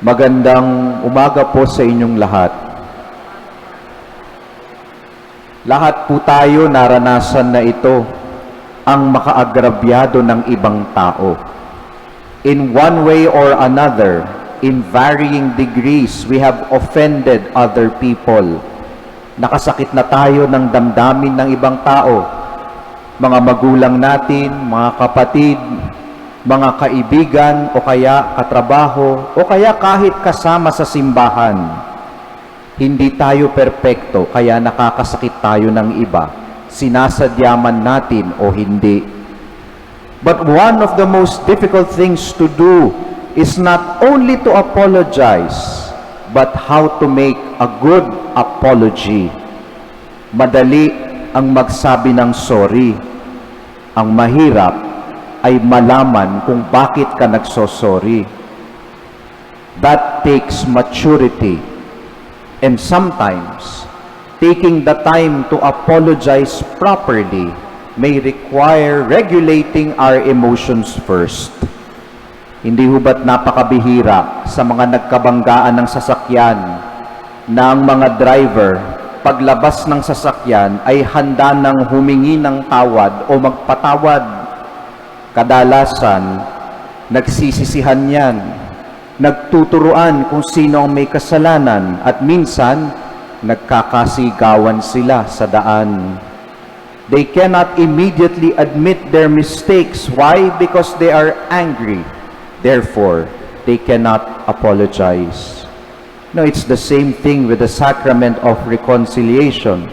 Magandang umaga po sa inyong lahat. Lahat po tayo naranasan na ito, ang makaagrabyado ng ibang tao. In one way or another, in varying degrees, we have offended other people. Nakasakit na tayo ng damdamin ng ibang tao. Mga magulang natin, mga kapatid, mga kaibigan, o kaya katrabaho, o kaya kahit kasama sa simbahan. Hindi tayo perpekto, kaya nakakasakit tayo ng iba, sinasadya man natin o hindi. But one of the most difficult things to do is not only to apologize, but how to make a good apology. Madali ang magsabi ng sorry. Ang mahirap ay malaman kung bakit ka nagsosorry. That takes maturity. And sometimes, taking the time to apologize properly may require regulating our emotions first. Hindi ho ba't napakabihira sa mga nagkabanggaan ng sasakyan na ang mga driver, paglabas ng sasakyan ay handa nang humingi ng tawad o magpatawad. Kadalasan, nagsisisihan yan, nagtuturuan kung sino ang may kasalanan, at minsan, nagkakasigawan sila sa daan. They cannot immediately admit their mistakes. Why? Because they are angry. Therefore, they cannot apologize. No, it's the same thing with the sacrament of reconciliation.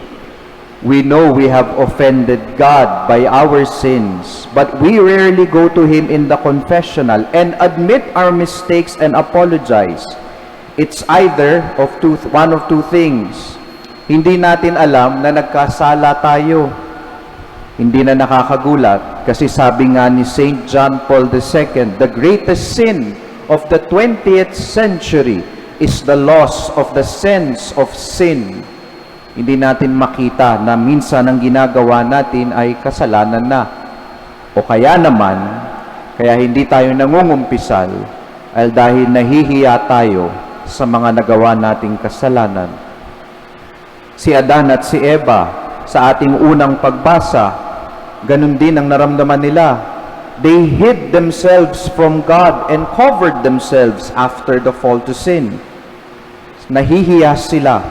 We know we have offended God by our sins, but we rarely go to Him in the confessional and admit our mistakes and apologize. It's either of one of two things. Hindi natin alam na nagkasala tayo. Hindi na nakakagulat kasi sabi nga ni St. John Paul II, the greatest sin of the 20th century is the loss of the sense of sin. Hindi natin makita na minsan ang ginagawa natin ay kasalanan na. O kaya naman, kaya hindi tayo nangungumpisal ay dahil nahihiya tayo sa mga nagawa nating kasalanan. Si Adan at si Eva, sa ating unang pagbasa, ganun din ang naramdaman nila. They hid themselves from God and covered themselves after the fall to sin. Nahihiya sila.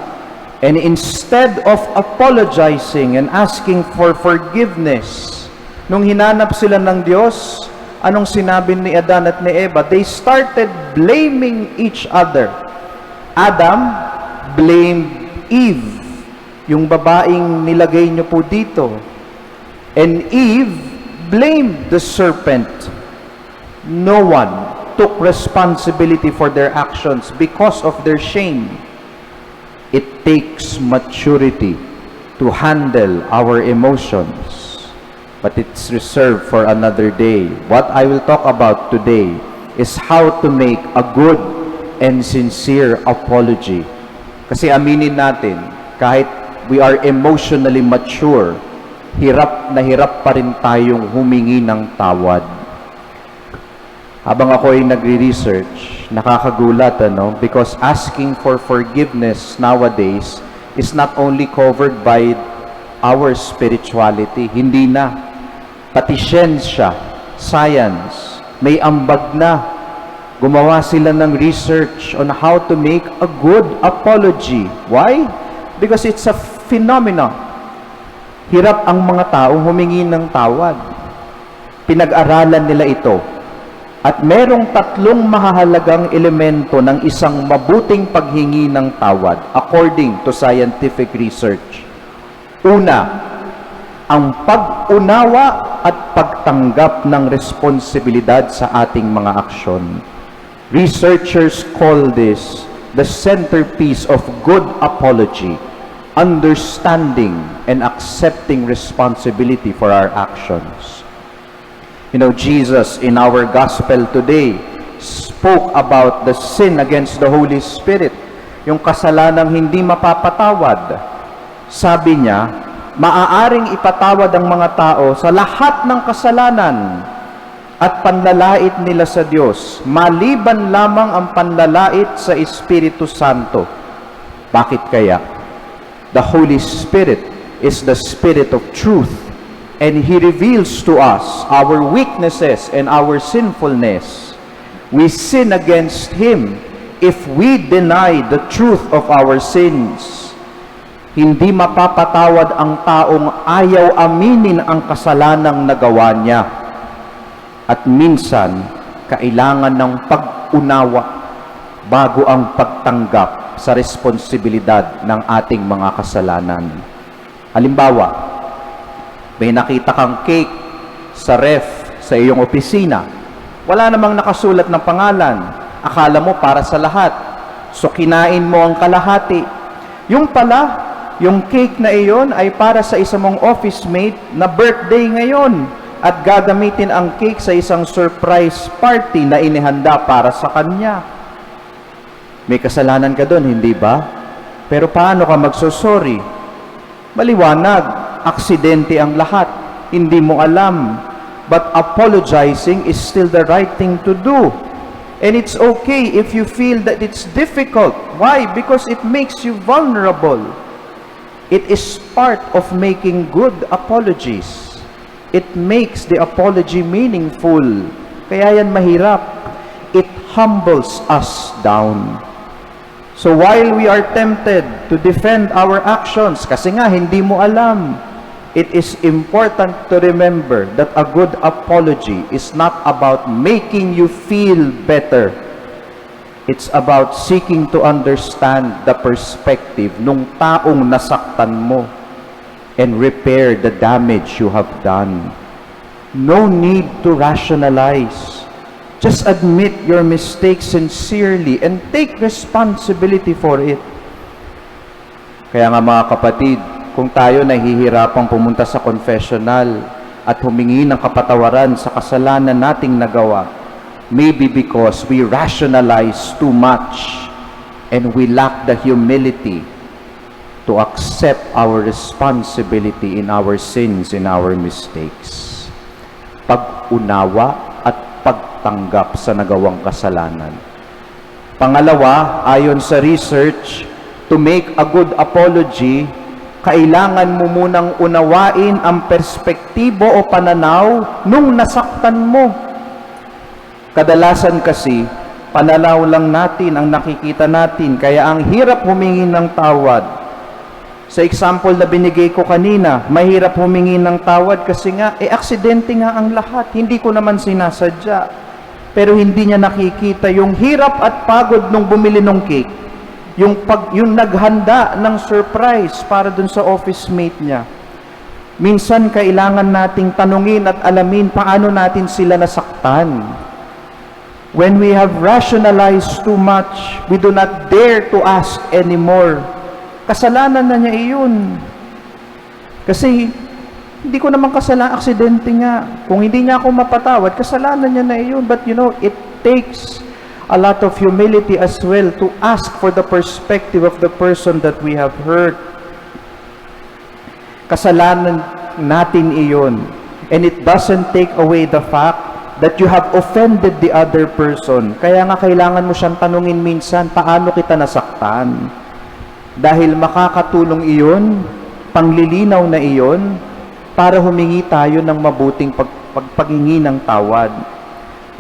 And instead of apologizing and asking for forgiveness, nung hinanap sila ng Diyos, anong sinabi ni Adan at ni Eva? They started blaming each other. Adam blamed Eve, yung babaeng nilagay niyo po dito. And Eve blamed the serpent. No one took responsibility for their actions because of their shame. It takes maturity to handle our emotions, but it's reserved for another day. What I will talk about today is how to make a good and sincere apology. Kasi aminin natin, kahit we are emotionally mature, hirap na hirap pa rin tayong humingi ng tawad. Habang ako ay nagre-research, nakakagulat, because asking for forgiveness nowadays is not only covered by our spirituality, hindi na. Pati siyensya, science, may ambag na. Gumawa sila ng research on how to make a good apology. Why? Because it's a phenomenon. Hirap ang mga tao humingi ng tawad. Pinag-aralan nila ito. At merong tatlong mahahalagang elemento ng isang mabuting paghingi ng tawad according to scientific research. Una, ang pag-unawa at pagtanggap ng responsibilidad sa ating mga aksyon. Researchers call this the centerpiece of good apology, understanding and accepting responsibility for our actions. Jesus in our gospel today spoke about the sin against the Holy Spirit, yung kasalanang hindi mapapatawad. Sabi niya, maaaring ipatawad ang mga tao sa lahat ng kasalanan at panlalait nila sa Diyos, maliban lamang ang panlalait sa Espiritu Santo. Bakit kaya? The Holy Spirit is the Spirit of truth, and He reveals to us our weaknesses and our sinfulness. We sin against Him if we deny the truth of our sins. Hindi mapapatawad ang taong ayaw aminin ang kasalanang nagawa niya. At minsan, kailangan ng pag-unawa bago ang pagtanggap sa responsibilidad ng ating mga kasalanan. Halimbawa, may nakita kang cake sa ref sa iyong opisina. Wala namang nakasulat ng pangalan. Akala mo para sa lahat. So, kinain mo ang kalahati. Yung pala, yung cake na iyon ay para sa isa mong office mate na birthday ngayon at gagamitin ang cake sa isang surprise party na inihanda para sa kanya. May kasalanan ka doon, hindi ba? Pero paano ka magsosorry? Maliwanag, aksidente ang lahat. Hindi mo alam. But apologizing is still the right thing to do. And it's okay if you feel that it's difficult. Why? Because it makes you vulnerable. It is part of making good apologies. It makes the apology meaningful. Kaya yan mahirap. It humbles us down. So while we are tempted to defend our actions, kasi nga hindi mo alam, it is important to remember that a good apology is not about making you feel better. It's about seeking to understand the perspective nung taong nasaktan mo and repair the damage you have done. No need to rationalize. Just admit your mistake sincerely and take responsibility for it. Kaya nga mga kapatid, kung tayo nahihirapang pumunta sa confessional at humingi ng kapatawaran sa kasalanan nating nagawa, maybe because we rationalize too much and we lack the humility to accept our responsibility in our sins, in our mistakes. Pag-unawa at pagtanggap sa nagawang kasalanan. Pangalawa, ayon sa research, to make a good apology, kailangan mo munang unawain ang perspektibo o pananaw nung nasaktan mo. Kadalasan kasi, pananaw lang natin ang nakikita natin, kaya ang hirap humingi ng tawad. Sa example na binigay ko kanina, mahirap humingi ng tawad kasi nga, aksidente nga ang lahat. Hindi ko naman sinasadya. Pero hindi niya nakikita yung hirap at pagod nung bumili ng cake. Yung naghanda ng surprise para dun sa office mate niya. Minsan kailangan nating tanungin at alamin paano natin sila nasaktan. When we have rationalized too much, we do not dare to ask anymore. Kasalanan na niya iyon. Kasi hindi ko naman kasalanan, aksidente nga. Kung hindi niya ako mapatawad, kasalanan niya na iyon. But you know, it takes a lot of humility as well to ask for the perspective of the person that we have hurt. Kasalanan natin iyon. And it doesn't take away the fact that you have offended the other person. Kaya nga kailangan mo siyang tanungin minsan, paano kita nasaktan? Dahil makakatulong iyon, panglilinaw na iyon, para humingi tayo ng mabuting paghingi ng tawad.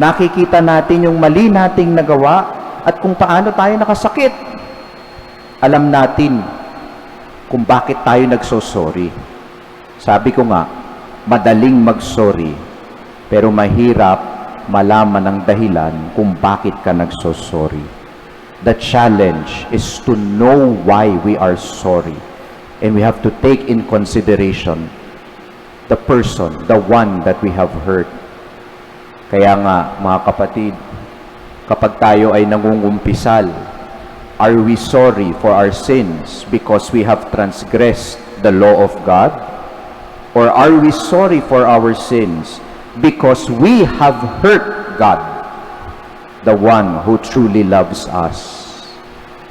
Nakikita natin yung mali nating nagawa at kung paano tayo nakasakit. Alam natin kung bakit tayo nagsosorry. Sabi ko nga, madaling magsorry, pero mahirap malaman ang dahilan kung bakit ka nagsosorry. The challenge is to know why we are sorry. And we have to take in consideration the person, the one that we have hurt. Kaya nga, mga kapatid, kapag tayo ay nangungumpisal, are we sorry for our sins because we have transgressed the law of God? Or are we sorry for our sins because we have hurt God, the one who truly loves us?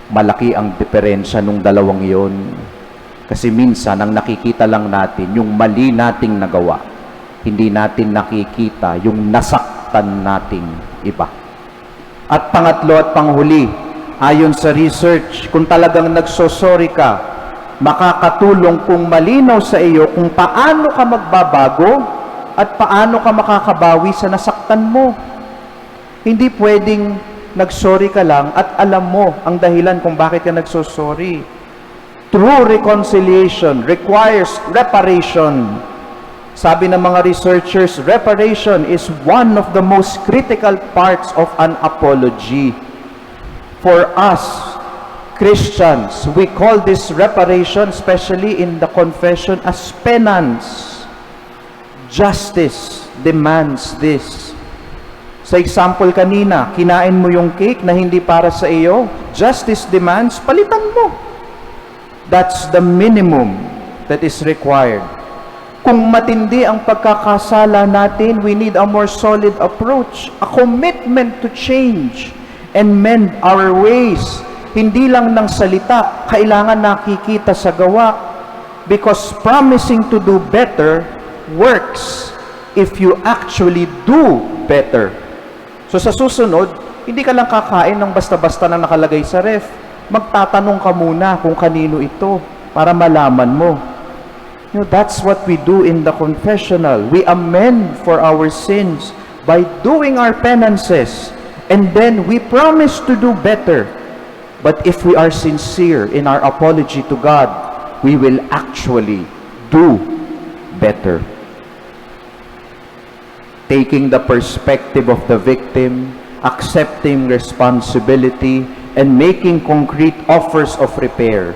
Malaki ang diferensya nung dalawang iyon. Kasi minsan, ang nakikita lang natin, yung mali nating nagawa. Hindi natin nakikita yung nasaktan nating iba. At pangatlo at panghuli, ayon sa research, kung talagang nagsosorry ka, makakatulong kung malinaw sa iyo kung paano ka magbabago at paano ka makakabawi sa nasaktan mo. Hindi pwedeng nagsorry ka lang at alam mo ang dahilan kung bakit ka nagsosorry. True reconciliation requires reparation. Sabi ng mga researchers, reparation is one of the most critical parts of an apology. For us, Christians, we call this reparation, especially in the confession, as penance. Justice demands this. Sa example kanina, kinain mo yung cake na hindi para sa iyo, justice demands, palitan mo. That's the minimum that is required. Kung matindi ang pagkakasala natin, we need a more solid approach, a commitment to change and mend our ways. Hindi lang ng salita, kailangan nakikita sa gawa. Because promising to do better works if you actually do better. So sa susunod, hindi ka lang kakain ng basta-basta na nakalagay sa ref. Magtatanong ka muna kung kanino ito para malaman mo. You know, that's what we do in the confessional. We amend for our sins by doing our penances, and then we promise to do better. But if we are sincere in our apology to God, we will actually do better. Taking the perspective of the victim, accepting responsibility, and making concrete offers of repair.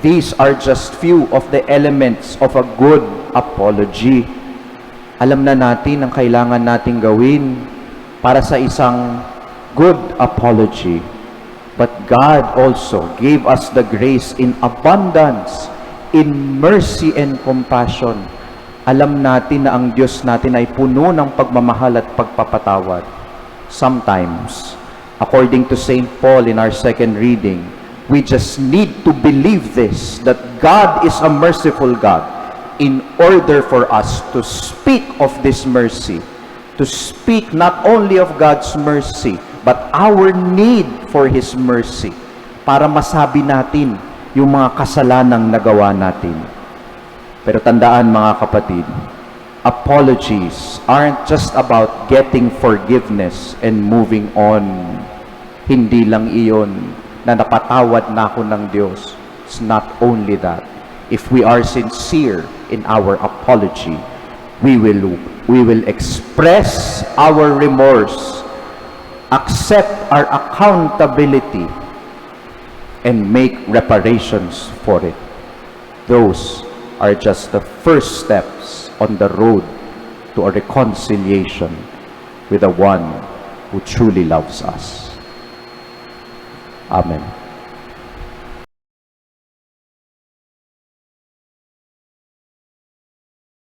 These are just few of the elements of a good apology. Alam na natin ang kailangan nating gawin para sa isang good apology. But God also gave us the grace in abundance, in mercy and compassion. Alam natin na ang Diyos natin ay puno ng pagmamahal at pagpapatawad. Sometimes, according to St. Paul in our second reading, we just need to believe this, that God is a merciful God, in order for us to speak of this mercy, to speak not only of God's mercy, but our need for His mercy, para masabi natin yung mga kasalanang nagawa natin. Pero tandaan mga kapatid, apologies aren't just about getting forgiveness and moving on. Hindi lang iyon na napatawad na ako ng Diyos. It's not only that. If we are sincere in our apology, we will express our remorse, accept our accountability, and make reparations for it. Those are just the first steps on the road to a reconciliation with the one who truly loves us. Amen.